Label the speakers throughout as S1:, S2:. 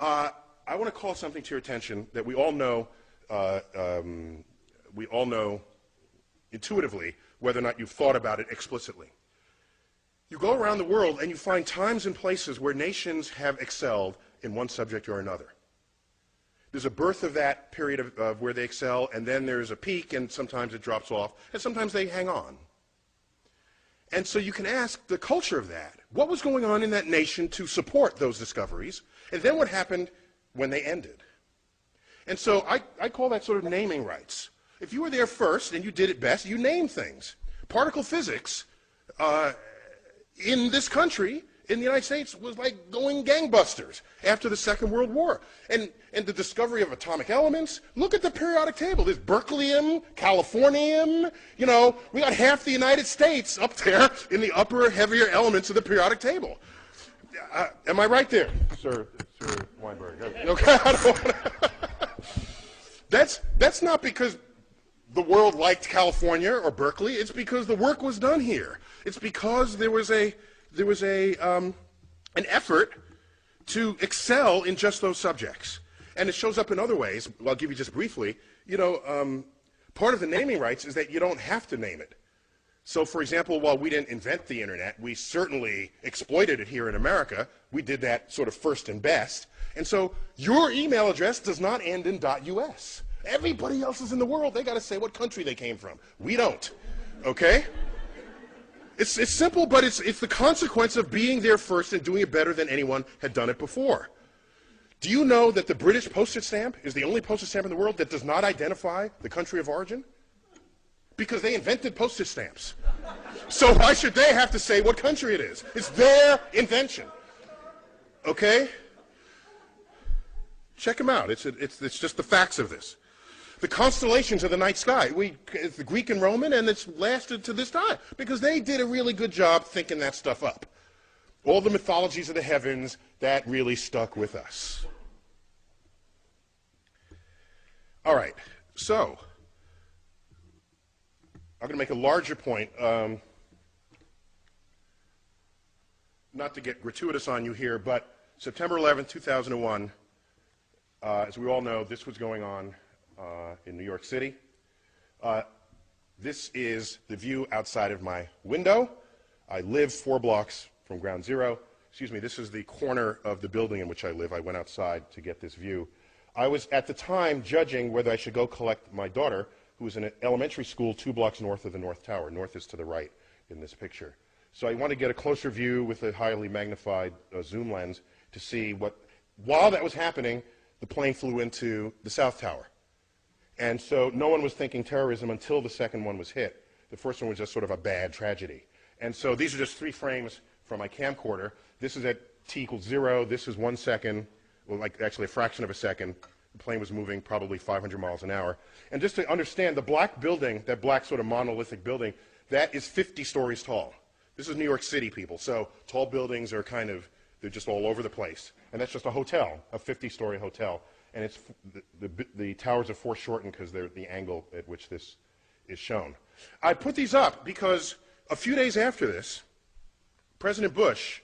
S1: I want to call something to your attention that we all know intuitively, whether or not you've thought about it explicitly. You go around the world and you find times and places where nations have excelled in one subject or another. There's a birth of that period of where they excel, and then there's a peak, and sometimes it drops off, and sometimes they hang on. And so you can ask the culture of that. What was going on in that nation to support those discoveries? And then what happened when they ended? And so I call that sort of naming rights. If you were there first and you did it best, you name things. Particle physics in this country, in the United States, was like going gangbusters after the Second World War. And the discovery of atomic elements, look at the periodic table. There's berkelium, californium, you know, we got half the United States up there in the upper, heavier elements of the periodic table. Am I right there, Sir Weinberg? Okay, I don't wanna That's not because the world liked California or Berkeley. It's because the work was done here. It's because there was an effort to excel in just those subjects. And it shows up in other ways. I'll give you just briefly. You know, part of the naming rights is that you don't have to name it. So, for example, while we didn't invent the internet, we certainly exploited it here in America. We did that sort of first and best. And so your email address does not end in .us. Everybody else is in the world. They got to say what country they came from. We don't. Okay? It's simple, but it's the consequence of being there first and doing it better than anyone had done it before. Do you know that the British postage stamp is the only postage stamp in the world that does not identify the country of origin? Because they invented postage stamps. So why should they have to say what country it is? It's their invention. Okay? Check them out. It's just the facts of this. The constellations of the night sky. It's the Greek and Roman, and it's lasted to this time because they did a really good job thinking that stuff up. All the mythologies of the heavens, that really stuck with us. All right, so I'm going to make a larger point, not to get gratuitous on you here, but September 11th, 2001, as we all know, this was going on in New York City. This is the view outside of my window. I live 4 blocks from ground zero. Excuse me, this is the corner of the building in which I live. I went outside to get this view. I was at the time judging whether I should go collect my daughter, who was in an elementary school 2 blocks north of the North Tower. North is to the right in this picture. So I want to get a closer view with a highly magnified zoom lens to see what, while that was happening, the plane flew into the South Tower. And so no one was thinking terrorism until the second one was hit. The first one was just sort of a bad tragedy. And so these are just 3 frames from my camcorder. This is at t equals 0. This is 1 second, well, like actually a fraction of a second. The plane was moving probably 500 miles an hour. And just to understand, the black building, that black sort of monolithic building, that is 50 stories tall. This is New York City, people. So tall buildings are kind of, they're just all over the place. And that's just a hotel, a 50-story hotel. And it's the towers are foreshortened because they're the angle at which this is shown. I put these up because a few days after this, President Bush,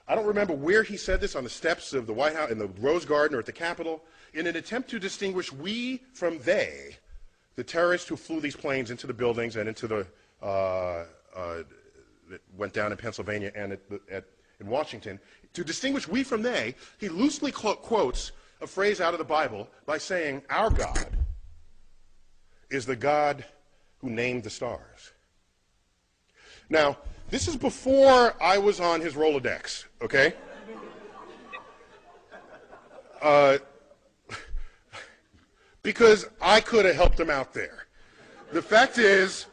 S1: I don't remember where he said this, on the steps of the White House, in the Rose Garden or at the Capitol, in an attempt to distinguish we from they, the terrorists who flew these planes into the buildings and into the, that went down in Pennsylvania and in Washington, to distinguish we from they, he loosely quotes a phrase out of the Bible by saying, our God is the God who named the stars. Now, this is before I was on his Rolodex, okay? Because I could have helped him out there. The fact is,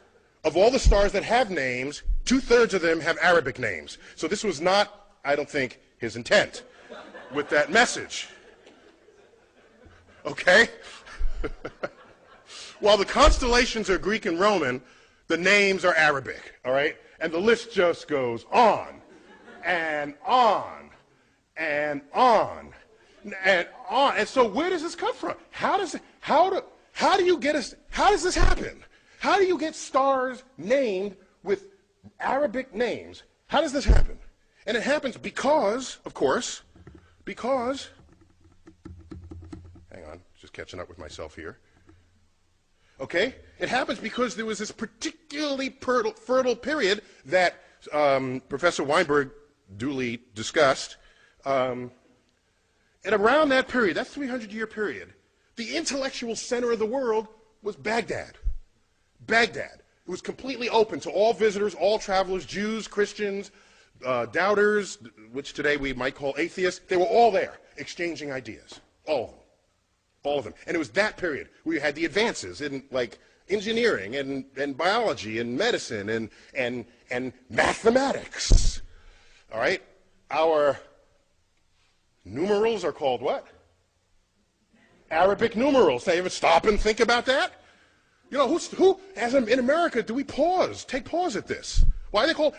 S1: of all the stars that have names, 2/3 of them have Arabic names. So this was not, I don't think, his intent with that message. Okay? While the constellations are Greek and Roman, the names are Arabic, all right? And the list just goes on and on and on and on. And so where does this come from? How does this happen? How do you get stars named with Arabic names? How does this happen? And it happens because, of course, because Just catching up with myself here. Okay? It happens because there was this particularly fertile period that Professor Weinberg duly discussed. And around that period, that 300-year period, the intellectual center of the world was Baghdad. Baghdad. It was completely open to all visitors, all travelers, Jews, Christians, doubters, which today we might call atheists. They were all there exchanging ideas. All of them. All of them. And it was that period where you had the advances in like engineering and biology and medicine and mathematics. All right? Our numerals are called what? Arabic numerals. They ever stop and think about that? You know, who as in America, do we take pause at this? Why are they called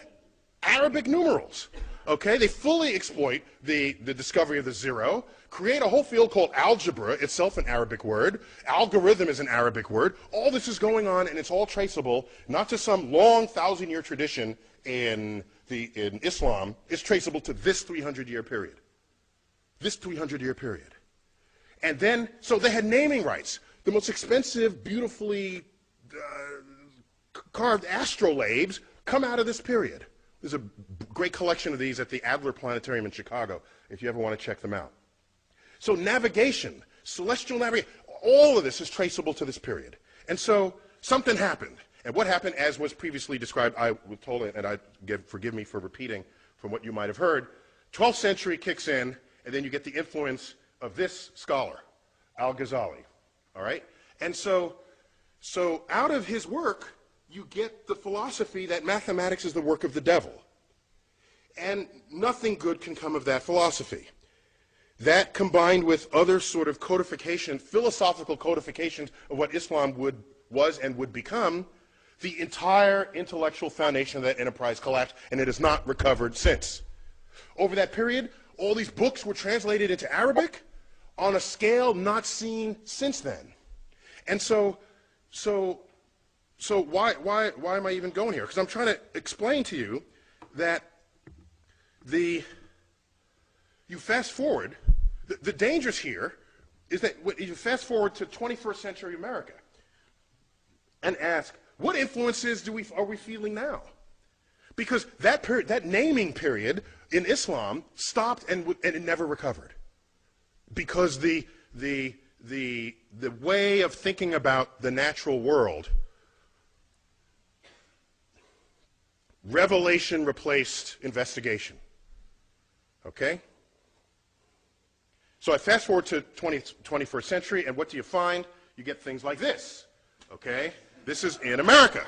S1: Arabic numerals? Okay, they fully exploit the discovery of the zero, create a whole field called algebra, itself an Arabic word. Algorithm is an Arabic word. All this is going on, and it's all traceable, not to some long 1,000-year tradition in Islam. It's traceable to this 300-year period. This 300-year period. And then, so they had naming rights. The most expensive, beautifully carved astrolabes come out of this period. There's a great collection of these at the Adler Planetarium in Chicago, if you ever want to check them out. So navigation, celestial navigation, all of this is traceable to this period. And so something happened. And what happened, as was previously described, I was told, and forgive me for repeating from what you might have heard, 12th century kicks in, and then you get the influence of this scholar, Al-Ghazali. All right? And so out of his work, you get the philosophy that mathematics is the work of the devil. And nothing good can come of that philosophy. That combined with other sort of codification, philosophical codifications of what Islam was and would become, the entire intellectual foundation of that enterprise collapsed, and it has not recovered since. Over that period, all these books were translated into Arabic on a scale not seen since then. And so why am I even going here? Because I'm trying to explain to you that you fast forward, the dangers here is that you fast forward to 21st century America and ask, what influences are we feeling now? Because that period, that naming period in Islam stopped and it never recovered. Because the way of thinking about the natural world, revelation replaced investigation. Okay? So I fast forward to 21st century, and what do you find? You get things like this. Okay? This is in America.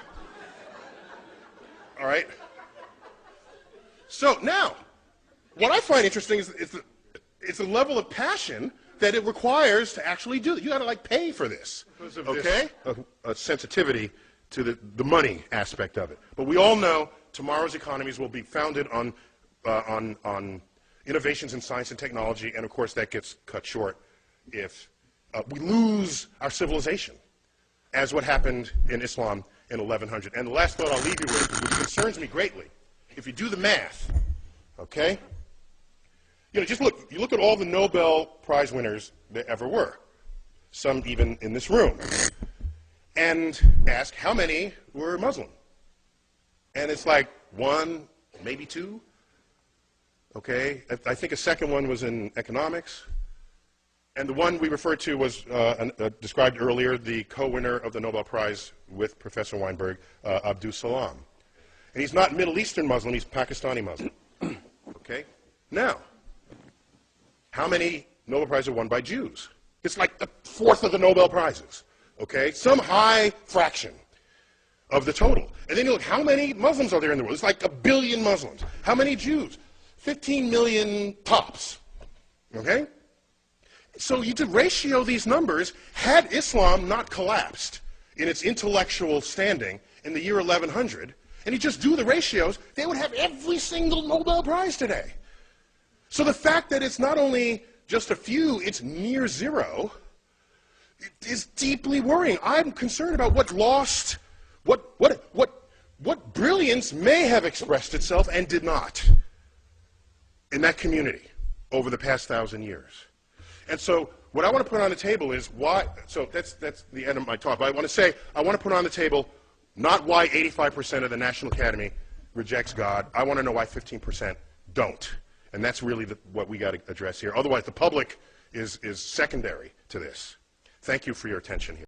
S1: All right? So now, what I find interesting is it's a level of passion that it requires to actually do it. You got to like pay for this. Okay? A sensitivity to the money aspect of it. But we all know tomorrow's economies will be founded on innovations in science and technology, and of course that gets cut short if we lose our civilization, as what happened in Islam in 1100. And the last thought I'll leave you with, which concerns me greatly, if you do the math, okay? You know, just look. You look at all the Nobel Prize winners there ever were, some even in this room, and ask how many were Muslim. And it's like one, maybe two. Okay, I think a second one was in economics. And the one we referred to was described earlier, the co-winner of the Nobel Prize with Professor Weinberg, Abdus Salam. And he's not Middle Eastern Muslim, he's Pakistani Muslim. Okay? Now, how many Nobel Prizes are won by Jews? It's like a fourth of the Nobel Prizes. Okay? Some high fraction of the total. And then you look, how many Muslims are there in the world? It's like 1 billion Muslims. How many Jews? 15 million tops. Okay? So you could ratio these numbers. Had Islam not collapsed in its intellectual standing in the year 1100, and you just do the ratios, they would have every single Nobel Prize today. So the fact that it's not only just a few, it's near zero, is deeply worrying. I'm concerned about what lost, what brilliance may have expressed itself and did not in that community over the past 1,000 years. And so what I want to put on the table is why, so that's the end of my talk, but I want to say, I want to put on the table not why 85% of the National Academy rejects God. I want to know why 15% don't. And that's really what we got to address here. Otherwise, the public is secondary to this. Thank you for your attention here.